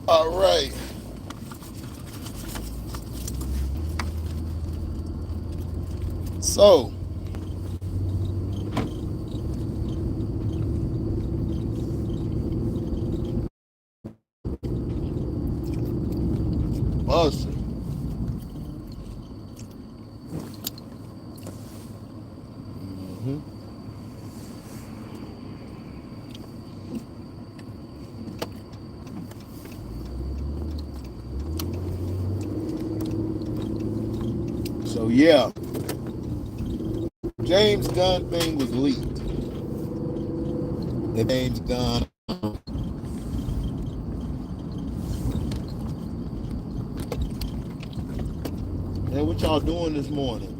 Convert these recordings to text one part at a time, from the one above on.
All right. So, busting. So yeah, James Gunn thing was leaked. The James Gunn. Hey, what y'all doing this morning?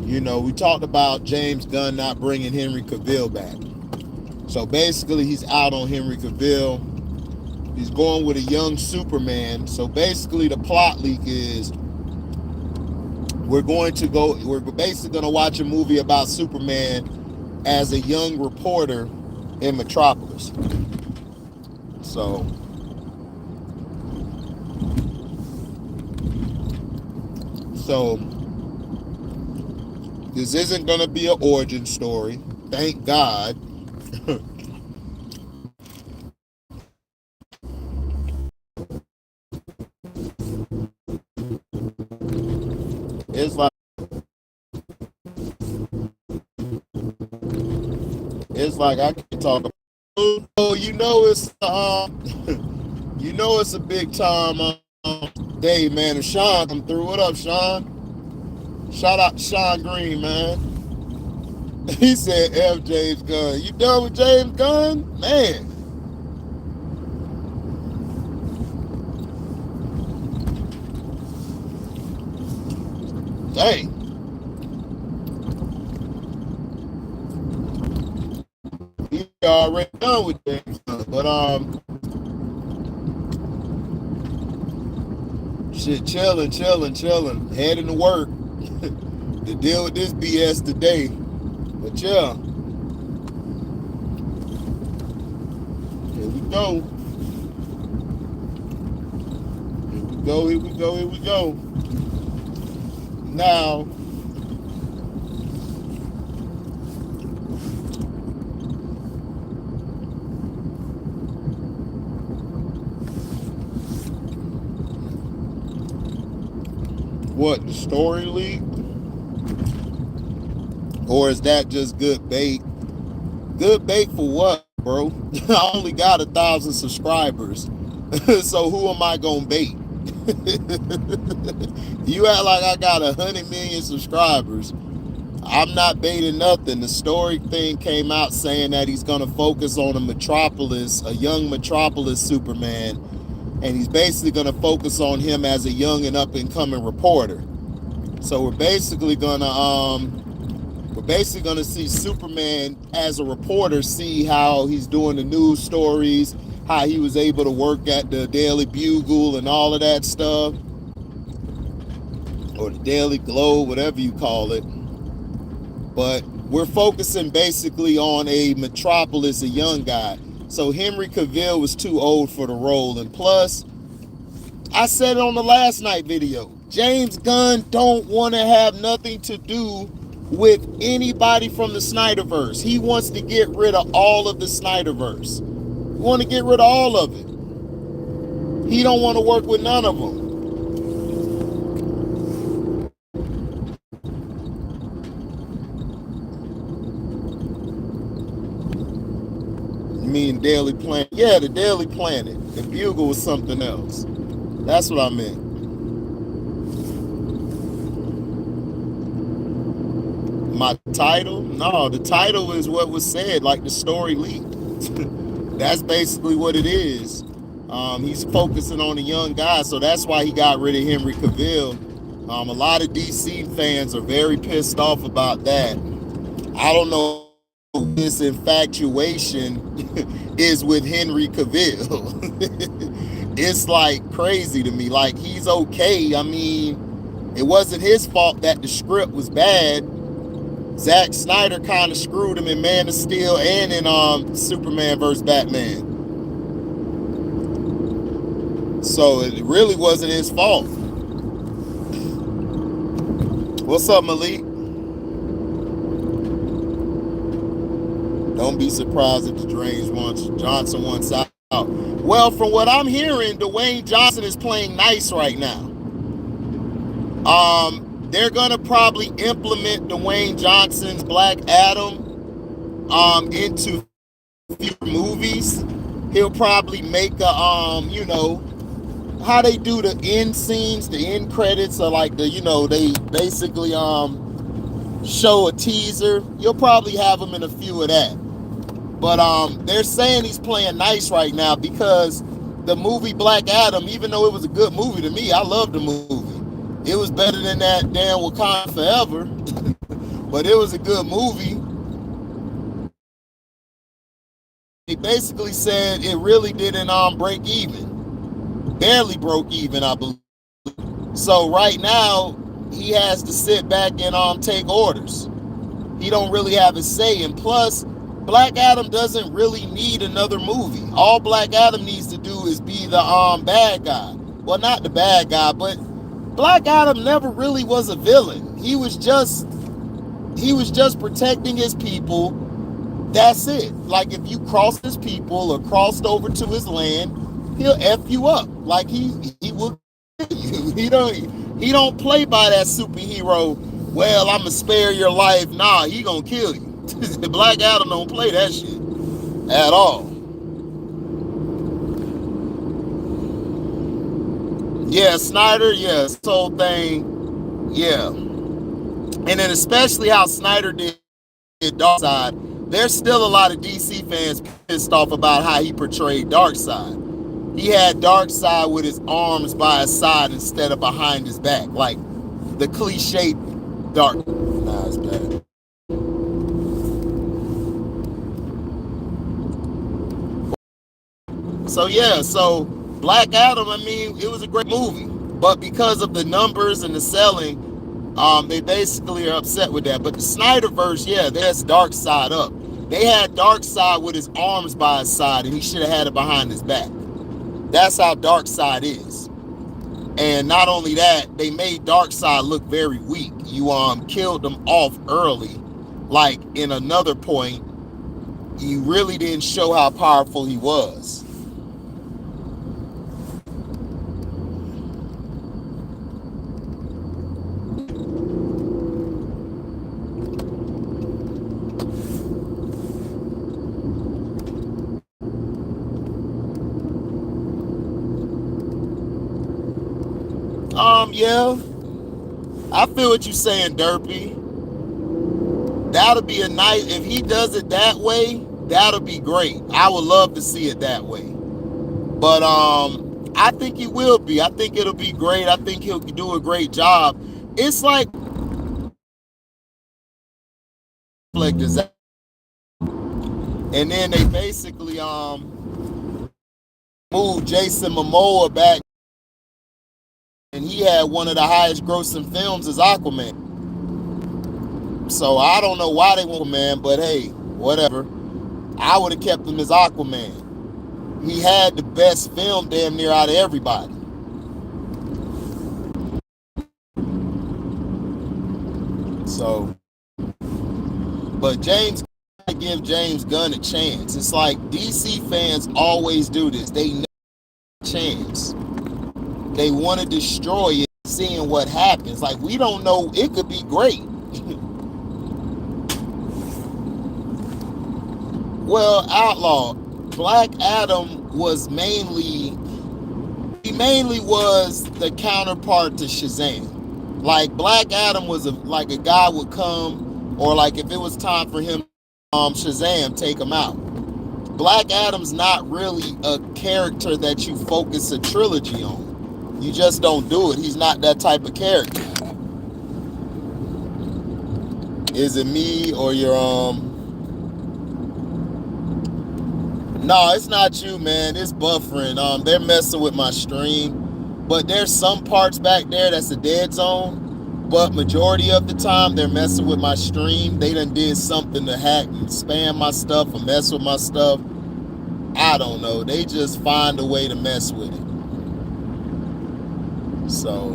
You know, we talked about James Gunn not bringing Henry Cavill back. So basically, he's out on Henry Cavill. He's going with a young Superman. So basically, the plot leak is we're basically going to watch a movie about Superman as a young reporter in Metropolis. So this isn't going to be an origin story. Thank God. It's like I can talk about. Oh, you know it's a big time day, man. And Sean come through. What up, Sean? Shout out to Sean Green, man. He said F James Gunn. You done with James Gunn? Man. Dang. He already done with James Gunn. But shit, chilling. Heading to work to deal with this BS today. But yeah. Here we go. Here we go. Now, what, the story leak? Or is that just good bait? Good bait for what, bro? I only got 1,000 subscribers. So who am I gonna bait? You act like I got 100 million subscribers. I'm not baiting nothing. The story thing came out saying that he's gonna focus on a young Metropolis Superman, and he's basically gonna focus on him as a young and up and coming reporter. So we're basically gonna see Superman as a reporter, see how he's doing the news stories, how he was able to work at the Daily Bugle and all of that stuff, or the Daily Globe, whatever you call it. But we're focusing basically on a Metropolis, a young guy. So Henry Cavill was too old for the role. And plus, I said it on the last night video, James Gunn don't want to have nothing to do with anybody from the Snyderverse. He wants to get rid of all of the Snyderverse. He want to get rid of all of it. He don't want to work with none of them. You mean Daily Planet? Yeah, the Daily Planet. The Bugle was something else. That's what I meant. My title? No, the title is what was said, like the story leaked. That's basically what it is. He's focusing on a young guy, so that's why he got rid of Henry Cavill. A lot of DC fans are very pissed off about that. I don't know what this infatuation is with Henry Cavill. It's like crazy to me. Like, he's okay. I mean, it wasn't his fault that the script was bad. Zack Snyder kind of screwed him in Man of Steel and in Superman vs. Batman. So it really wasn't his fault. What's up, Malik? Don't be surprised if the Dwayne Johnson wants out. Well, from what I'm hearing, Dwayne Johnson is playing nice right now. They're gonna probably implement Dwayne Johnson's Black Adam into future movies. He'll probably make a you know, how they do the end scenes, the end credits are like the, you know, they basically show a teaser. You'll probably have him in a few of that. But they're saying he's playing nice right now because the movie Black Adam, even though it was a good movie to me, I loved the movie. It was better than that damn Wakanda Forever, but it was a good movie. He basically said it really didn't break even. Barely broke even, I believe. So right now, he has to sit back and take orders. He don't really have a say. And plus, Black Adam doesn't really need another movie. All Black Adam needs to do is be the bad guy. Well, not the bad guy, but Black Adam never really was a villain. He was just protecting his people. That's it. Like if you cross his people or crossed over to his land, he'll F you up. Like he will kill you. He don't play by that superhero, well, I'ma spare your life. Nah, he gonna kill you. Black Adam don't play that shit at all. Yeah, Snyder, yeah, this whole thing, yeah. And then especially how Snyder did Darkseid, there's still a lot of DC fans pissed off about how he portrayed Darkseid. He had Darkseid with his arms by his side instead of behind his back, like the cliche Dark. Nah, it's bad. So yeah, so Black Adam, I mean, it was a great movie, but because of the numbers and the selling, they basically are upset with that. But the Snyderverse, yeah, there's Darkseid up. They had Darkseid with his arms by his side, and he should have had it behind his back. That's how Darkseid is. And not only that, they made Darkseid look very weak. You killed him off early. Like in another point, you really didn't show how powerful he was. Yeah, I feel what you're saying, Derpy. That'll be a nice, if he does it that way, that'll be great. I would love to see it that way. But I think he will be. I think it'll be great. I think he'll do a great job. It's like and then they basically moved Jason Momoa back, and he had one of the highest grossing films as Aquaman. So I don't know why they want Aquaman, but hey, whatever. I would have kept him as Aquaman. He had the best film damn near out of everybody. So, but I give James Gunn a chance. It's like DC fans always do this. They never have a chance. They want to destroy it, seeing what happens. Like, we don't know, it could be great. Well, Outlaw, Black Adam was mainly was the counterpart to Shazam. Like, Black Adam was like a guy would come, or like if it was time for him, Shazam, take him out. Black Adam's not really a character that you focus a trilogy on. You just don't do it. He's not that type of character. Is it me or your No, it's not you, man. It's buffering. They're messing with my stream. But there's some parts back there that's a dead zone. But majority of the time, they're messing with my stream. They done did something to hack and spam my stuff or mess with my stuff. I don't know. They just find a way to mess with it. So,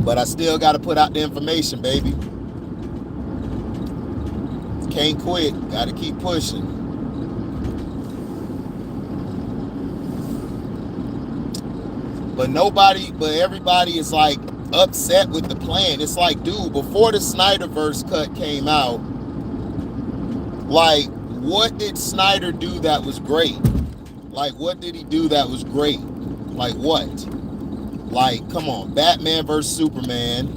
but I still got to put out the information, baby. Can't quit. Got to keep pushing. But everybody is like upset with the plan. It's like, dude, before the Snyderverse cut came out, like, what did Snyder do that was great? Like, what did he do that was great? Like, what? Like, come on, Batman versus Superman.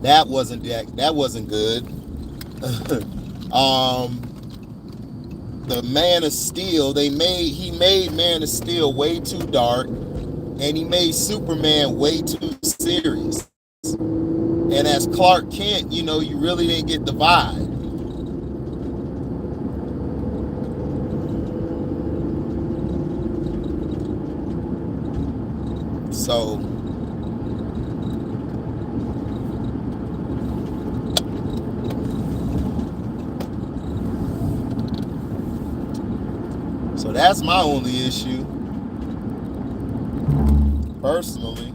That wasn't good. The Man of Steel, he made Man of Steel way too dark, and he made Superman way too serious. And as Clark Kent, you know, you really didn't get the vibe. So that's my only issue, personally.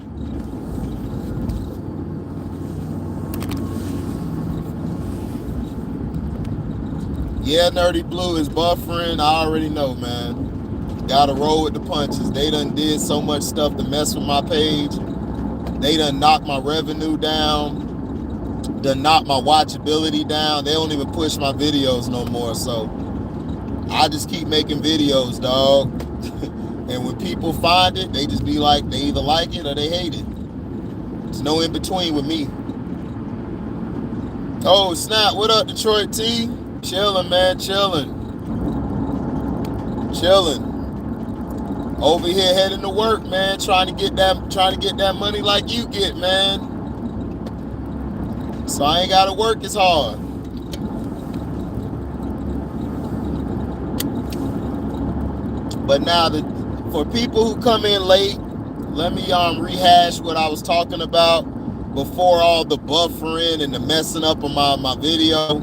Yeah, Nerdy Blue is buffering. I already know, man. Gotta roll with the punches. They done did so much stuff to mess with my page. They done knocked my revenue down. Done knocked my watchability down. They don't even push my videos no more. So I just keep making videos, dog. And when people find it, they just be like, they either like it or they hate it. There's no in between with me. Oh, snap. What up, Detroit T? Chilling, man. Chilling. Over here heading to work, man. Trying to get that money like you get, man. So I ain't gotta work as hard. But now, for people who come in late, let me rehash what I was talking about before all the buffering and the messing up of my video.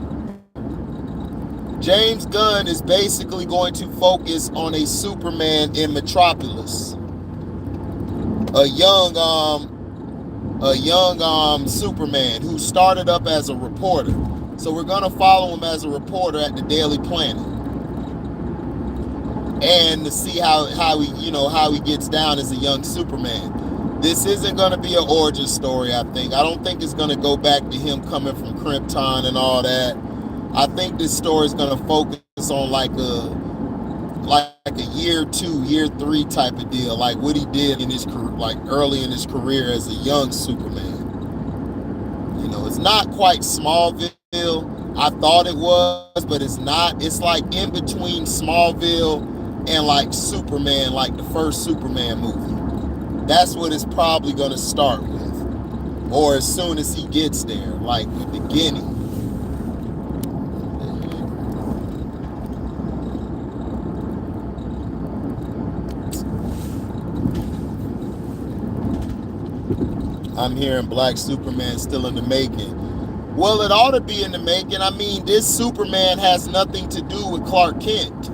James Gunn is basically going to focus on a Superman in Metropolis, a young Superman who started up as a reporter. So we're gonna follow him as a reporter at the Daily Planet, and to see how he gets down as a young Superman. This isn't gonna be an origin story. I don't think it's gonna go back to him coming from Krypton and all that. I think this story is gonna focus on like a year 2, year 3 type of deal, like what he did in his career, like early in his career as a young Superman. You know, it's not quite Smallville. I thought it was, but it's not. It's like in between Smallville and like Superman, like the first Superman movie. That's what it's probably gonna start with, or as soon as he gets there, like the beginning. I'm hearing Black Superman still in the making. Well, it ought to be in the making. I mean, this Superman has nothing to do with Clark Kent.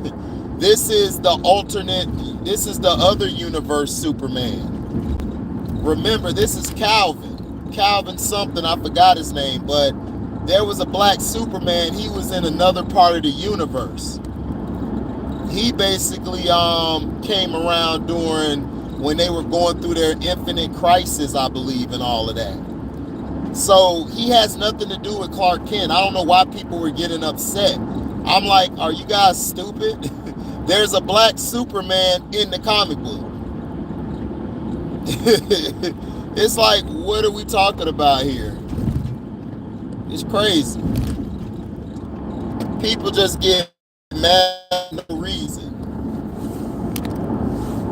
This is the other universe Superman. Remember, this is Calvin something, I forgot his name, but there was a Black Superman. He was in another part of the universe. He basically came around when they were going through their infinite crisis, I believe, and all of that. So he has nothing to do with Clark Kent. I don't know why people were getting upset. I'm like, are you guys stupid? There's a Black Superman in the comic book. It's like, what are we talking about here? It's crazy. People just get mad for no reason.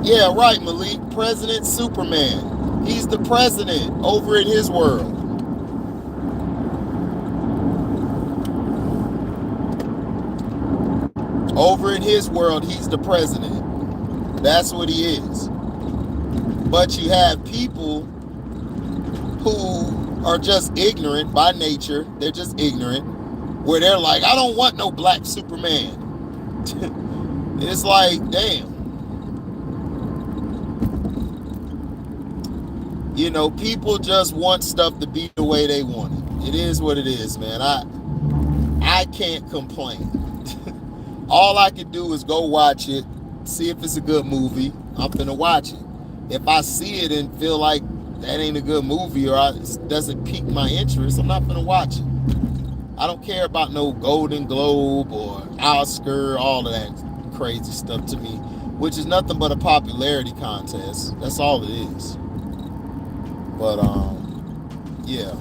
Yeah, right, Malik. President Superman. He's the president over in his world. Over in his world, he's the president. That's what he is. But you have people who are just ignorant by nature. They're just ignorant, where they're like, I don't want no black Superman. It's like, damn. You know, people just want stuff to be the way they want it. It is what it is, man. I can't complain. All I can do is go watch it, see if it's a good movie. I'm finna watch it. If I see it and feel like that ain't a good movie or it doesn't pique my interest, I'm not finna watch it. I don't care about no Golden Globe or Oscar, all of that crazy stuff to me, which is nothing but a popularity contest. That's all it is. But yeah.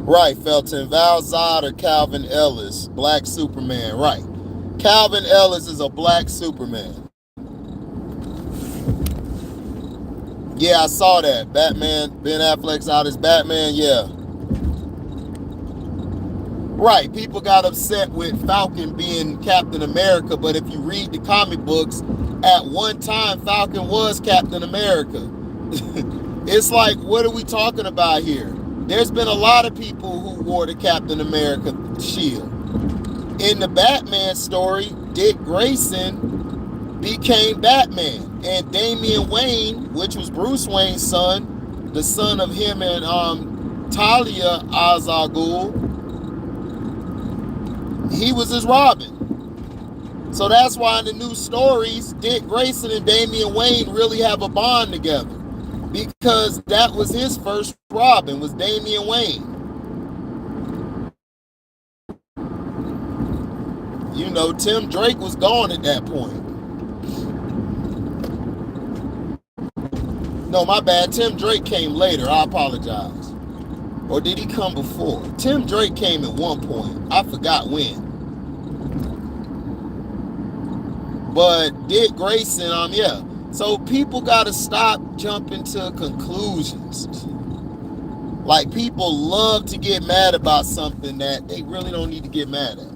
Right, Felton. Val Zod or Calvin Ellis, Black Superman. Right. Calvin Ellis is a Black Superman. Yeah, I saw that. Batman, Ben Affleck's out as Batman, yeah. Right, people got upset with Falcon being Captain America, but if you read the comic books, at one time Falcon was Captain America. It's like, what are we talking about here? There's been a lot of people who wore the Captain America shield. In the Batman story, Dick Grayson became Batman, and Damian Wayne, which was Bruce Wayne's son, the son of him and Talia Al Ghul, he was his Robin. So that's why in the new stories, Dick Grayson and Damian Wayne really have a bond together, because that was his first Robin, was Damian Wayne. You know, Tim Drake was gone at that point. No, my bad. Tim Drake came later. I apologize. Or did he come before? Tim Drake came at one point. I forgot when. But Dick Grayson, yeah. So people got to stop jumping to conclusions. Like, people love to get mad about something that they really don't need to get mad at.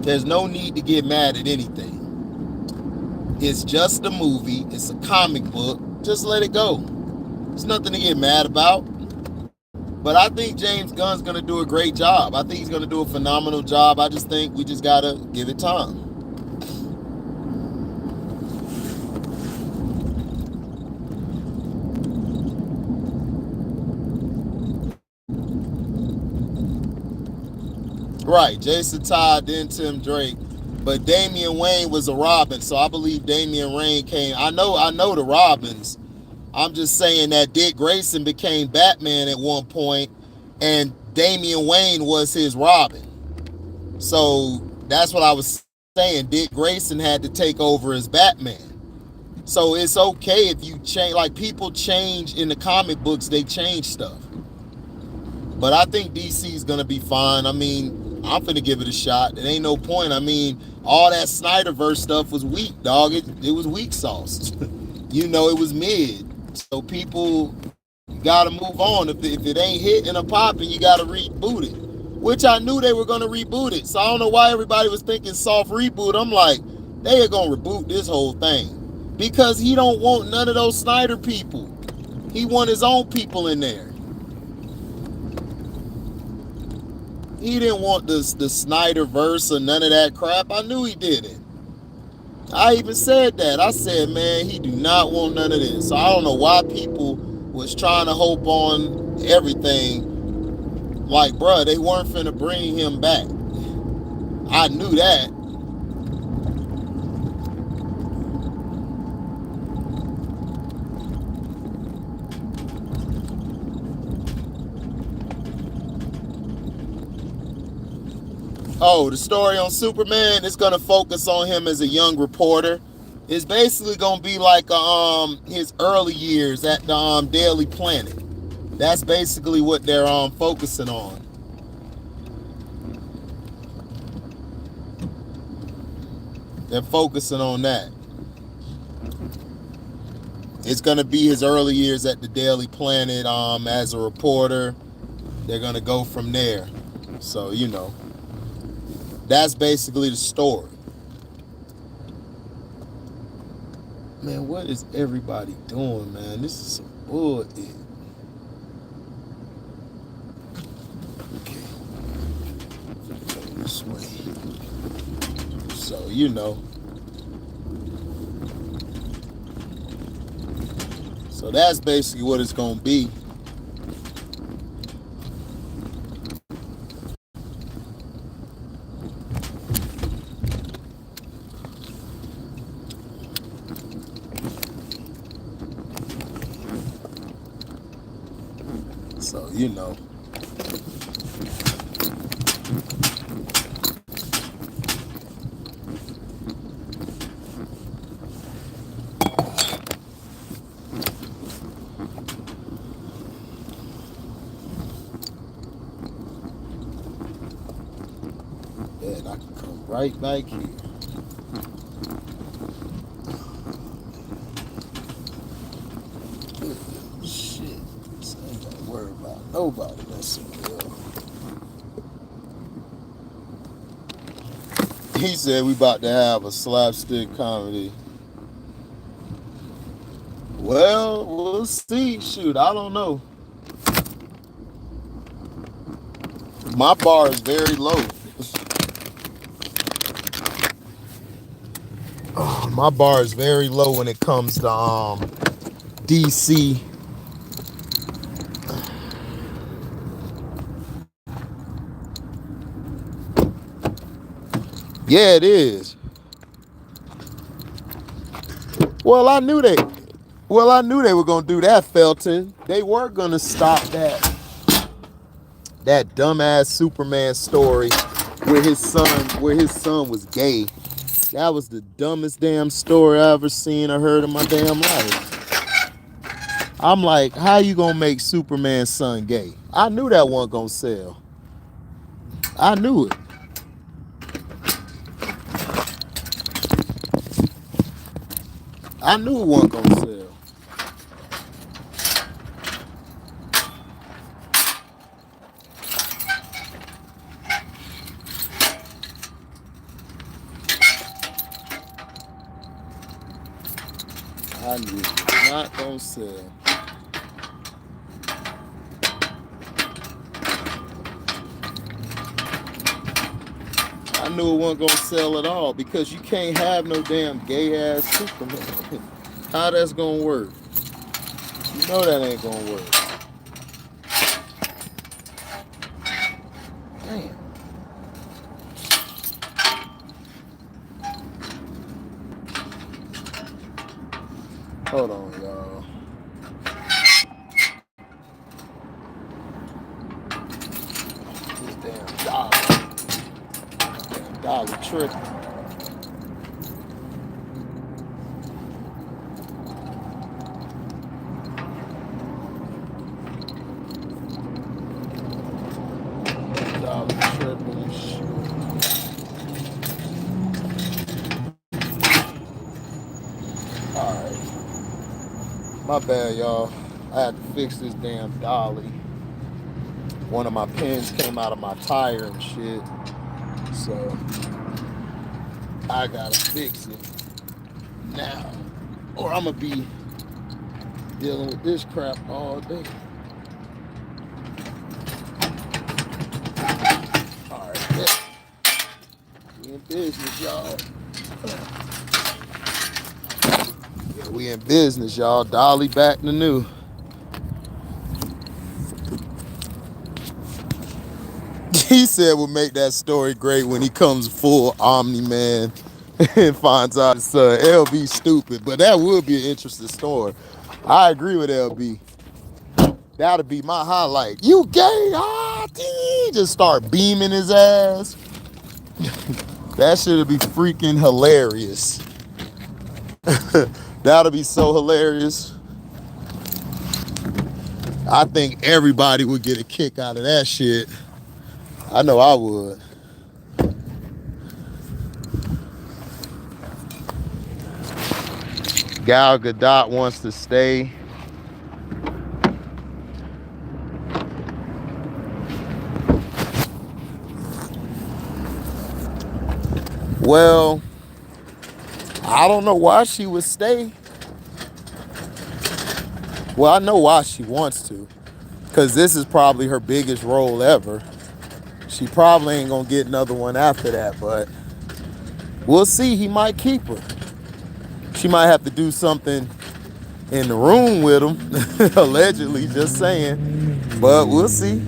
There's no need to get mad at anything. It's just a movie. It's a comic book. Just let it go. There's nothing to get mad about. But I think James Gunn's going to do a great job. I think he's going to do a phenomenal job. I just think we just got to give it time. Right, Jason Todd, then Tim Drake. But Damian Wayne was a Robin, so I believe Damian Wayne came. I know the Robins. I'm just saying that Dick Grayson became Batman at one point, and Damian Wayne was his Robin. So that's what I was saying. Dick Grayson had to take over as Batman. So it's okay if you change. Like, people change in the comic books, they change stuff. But I think DC's going to be fine. I mean, I'm finna give it a shot. It ain't no point. I mean, all that Snyderverse stuff was weak, dog. It was weak sauce. You know, it was mid. So people got to move on. If it ain't hitting a popping, you got to reboot it. Which I knew they were going to reboot it. So I don't know why everybody was thinking soft reboot. I'm like, they are going to reboot this whole thing. Because he don't want none of those Snyder people. He want his own people in there. He didn't want the Snyderverse or none of that crap. I knew he didn't. I even said that. I said, man, he do not want none of this. So I don't know why people was trying to hope on everything. Like, bruh, they weren't finna bring him back. I knew that. Oh, the story on Superman is going to focus on him as a young reporter. It's basically going to be like his early years at the Daily Planet. That's basically what they're focusing on. They're focusing on that. It's gonna be his early years at the Daily Planet as a reporter. They're gonna go from there. So, you know, that's basically the story. Man, what is everybody doing, man? This is some bullshit. Okay. Go this way. So, you know. So that's basically what it's gonna be. So, you know. And I can come right back here. Shit. So I ain't gotta worry about nobody messing with me. He said we about to have a slapstick comedy. Well, we'll see. Shoot, I don't know. My bar is very low. My bar is very low when it comes to DC. Yeah, it is. Well, I knew they were gonna do that, Felton. They were gonna stop that dumbass Superman story where his son was gay. That was the dumbest damn story I ever seen or heard in my damn life. I'm like, how you gonna make Superman's son gay? I knew that wasn't gonna sell. I knew it. I knew it wasn't gonna sell. I knew it was not gonna sell. I knew it wasn't gonna sell at all because you can't have no damn gay ass Superman. How that's gonna work? You know that ain't gonna work. Damn. Hold on, y'all. This damn dollar tripping. Alright. My bad, y'all. I had to fix this damn dolly. One of my pins came out of my tire and shit. So I gotta fix it now. Or I'm gonna be dealing with this crap all day. Alright, yeah. We in business, y'all. Yeah, we in business, y'all. Dolly back to new. He said we'll make that story great when he comes full Omni-Man and finds out his son. LB stupid, but that would be an interesting story. I agree with LB. That'll be my highlight. You gay? Just start beaming his ass. That should be freaking hilarious. That'll be so hilarious. I think everybody would get a kick out of that shit. I know I would. Gal Gadot wants to stay. Well, I don't know why she would stay. Well, I know why she wants to. Because this is probably her biggest role ever. She probably ain't going to get another one after that, but we'll see. He might keep her. She might have to do something in the room with him, allegedly, just saying. But we'll see.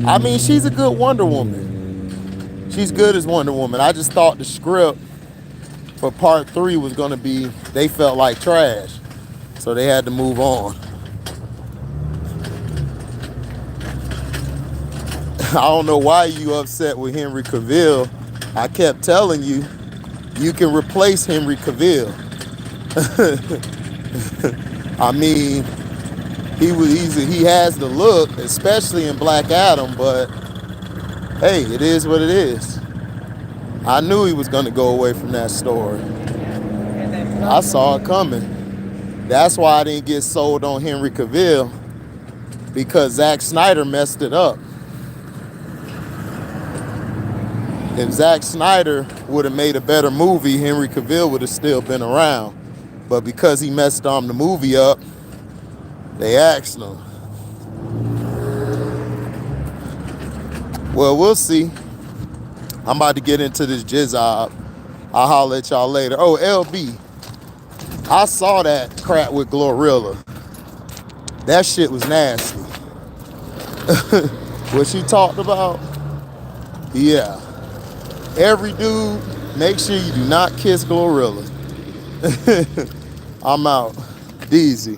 I mean, she's a good Wonder Woman. She's good as Wonder Woman. I just thought the script for part 3 was going to be, they felt like trash. So they had to move on. I don't know why you upset with Henry Cavill. I kept telling you, you can replace Henry Cavill. I mean, he has the look, especially in Black Adam, but hey, it is what it is. I knew he was going to go away from that story. I saw it coming. That's why I didn't get sold on Henry Cavill, because Zack Snyder messed it up. If Zack Snyder would have made a better movie, Henry Cavill would have still been around. But because he messed the movie up, they axed him. Well, we'll see. I'm about to get into this jizzob. I'll holler at y'all later. Oh, LB. I saw that crap with Glorilla. That shit was nasty. What she talked about? Yeah. Every dude, make sure you do not kiss Glorilla. I'm out. Easy.